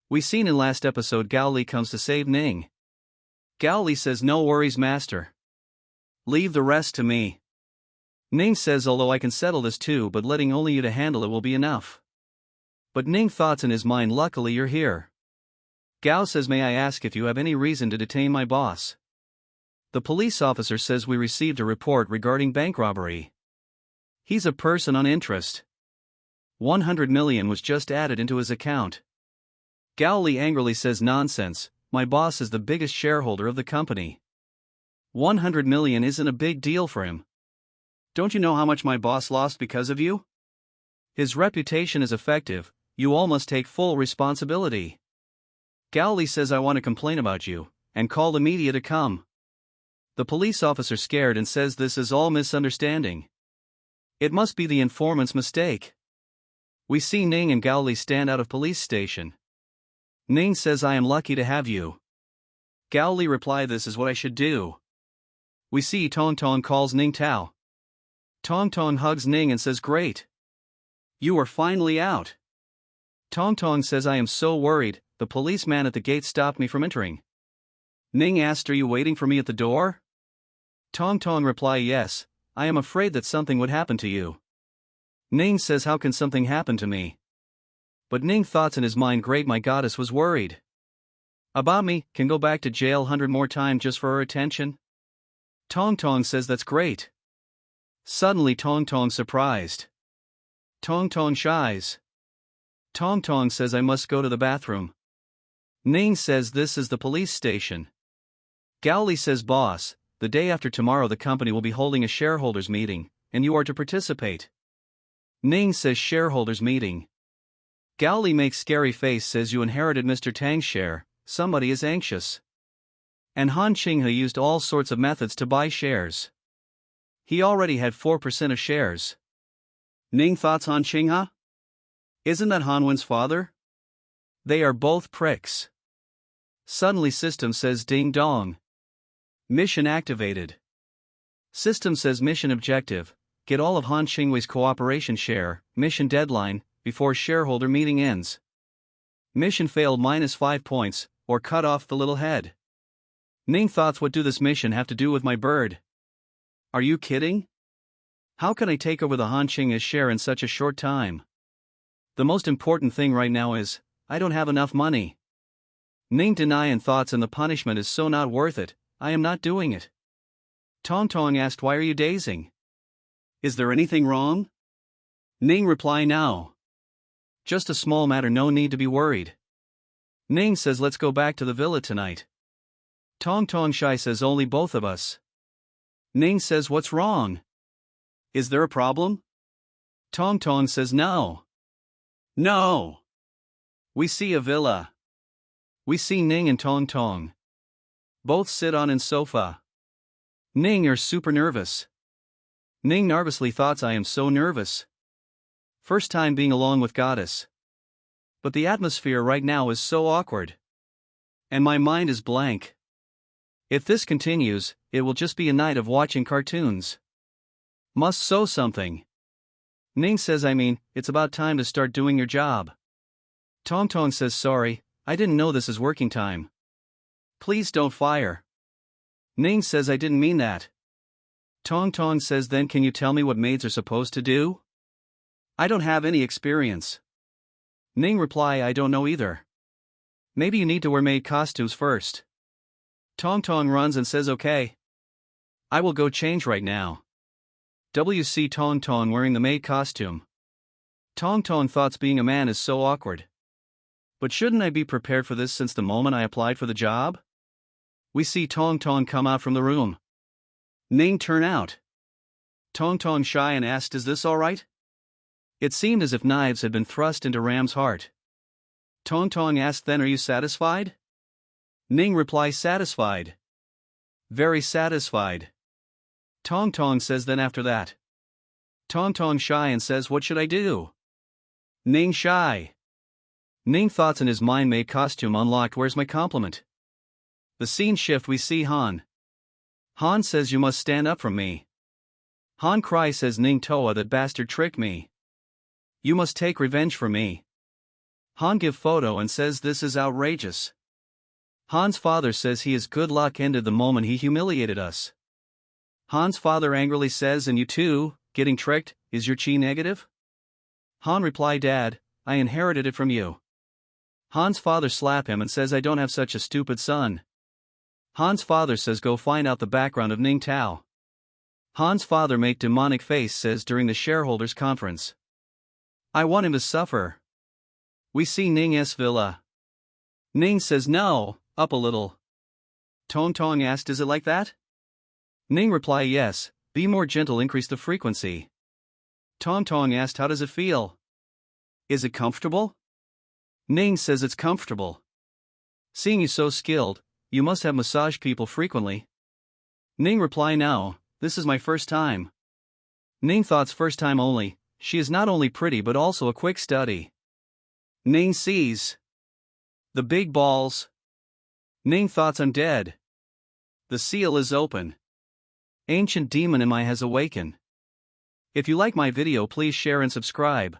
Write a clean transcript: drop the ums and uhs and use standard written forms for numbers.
We seen in last episode Gao Li comes to save Ning. Gao Li says no worries master. Leave the rest to me. Ning says although I can settle this too but letting only you to handle it will be enough. But Ning thoughts in his mind luckily you're here. Gao says may I ask if you have any reason to detain my boss? The police officer says we received a report regarding bank robbery. He's a person on interest. 100 million was just added into his account. Gao Li angrily says nonsense, my boss is the biggest shareholder of the company. 100 million isn't a big deal for him. Don't you know how much my boss lost because of you? His reputation is effective, you all must take full responsibility. Gao Li says I want to complain about you, and call the media to come. The police officer scared and says this is all misunderstanding. It must be the informant's mistake. We see Ning and Gao Li stand out of police station. Ning says I am lucky to have you. Gao Li reply this is what I should do. We see Tong Tong calls Ning Tao. Tong Tong hugs Ning and says great. You are finally out. Tong Tong says I am so worried, the policeman at the gate stopped me from entering. Ning asked are you waiting for me at the door? Tong Tong reply yes, I am afraid that something would happen to you. Ning says how can something happen to me? But Ning thoughts in his mind great my goddess was worried. About me, can go back to jail 100 more times just for her attention? Tong Tong says that's great. Suddenly Tong Tong surprised. Tong Tong shies. Tong Tong says I must go to the bathroom. Ning says this is the police station. Gao Li says boss, the day after tomorrow the company will be holding a shareholders meeting, and you are to participate. Ning says shareholders meeting. Gao Li makes scary face says you inherited Mr. Tang's share, somebody is anxious. And Han Qinghe used all sorts of methods to buy shares. He already had 4% of shares. Ning thoughts Han Qinghe? Isn't that Han Wen's father? They are both pricks. Suddenly system says ding dong. Mission activated. System says mission objective, get all of Han Qingwei's cooperation share, mission deadline, before shareholder meeting ends. Mission failed -5 points, or cut off the little head. Ning thoughts what do this mission have to do with my bird? Are you kidding? How can I take over the Han Qinghe's share in such a short time? The most important thing right now is, I don't have enough money. Ning deny and thoughts and the punishment is so not worth it, I am not doing it. Tong Tong asked why are you dazing? Is there anything wrong? Ning reply no. Just a small matter no need to be worried. Ning says let's go back to the villa tonight. Tong Tong shy says only both of us. Ning says what's wrong? Is there a problem? Tong Tong says no. No. We see a villa. We see Ning and Tong Tong. Both sit on an sofa. Ning are super nervous. Ning nervously thoughts I am so nervous. First time being along with goddess. But the atmosphere right now is so awkward. And my mind is blank. If this continues, it will just be a night of watching cartoons. Must sew something. Ning says it's about time to start doing your job. Tong Tong says sorry, I didn't know this is working time. Please don't fire. Ning says I didn't mean that. Tong Tong says then can you tell me what maids are supposed to do? I don't have any experience. Ning reply I don't know either. Maybe you need to wear maid costumes first. Tong Tong runs and says okay. I will go change right now. WC Tong Tong wearing the maid costume. Tong Tong thoughts being a man is so awkward. But shouldn't I be prepared for this since the moment I applied for the job? We see Tong Tong come out from the room. Ning turn out. Tong Tong shy and asked is this alright? It seemed as if knives had been thrust into Ram's heart. Tong Tong asked then are you satisfied? Ning replies satisfied. Very satisfied. Tong Tong says then after that. Tong Tong shy and says what should I do? Ning shy. Ning thoughts in his mind maid costume unlocked where's my compliment? The scene shift we see Han. Han says you must stand up from me. Han cry says Ning Toa that bastard tricked me. You must take revenge for me. Han give photo and says this is outrageous. Han's father says he is good luck ended the moment he humiliated us. Han's father angrily says and you too, getting tricked, is your chi negative? Han reply Dad, I inherited it from you. Han's father slap him and says I don't have such a stupid son. Han's father says go find out the background of Ning Tao. Han's father make demonic face says during the shareholders conference. I want him to suffer. We see Ning's villa. Ning says no, up a little. Tong Tong asked is it like that? Ning reply yes, be more gentle increase the frequency. Tong Tong asked how does it feel? Is it comfortable? Ning says it's comfortable. Seeing you so skilled, you must have massaged people frequently. Ning reply no, this is my first time. Ning thoughts first time only, she is not only pretty but also a quick study. Ning sees the big balls. Ning thoughts I'm dead. The seal is open. Ancient demon in my has awakened. If you like my video please share and subscribe.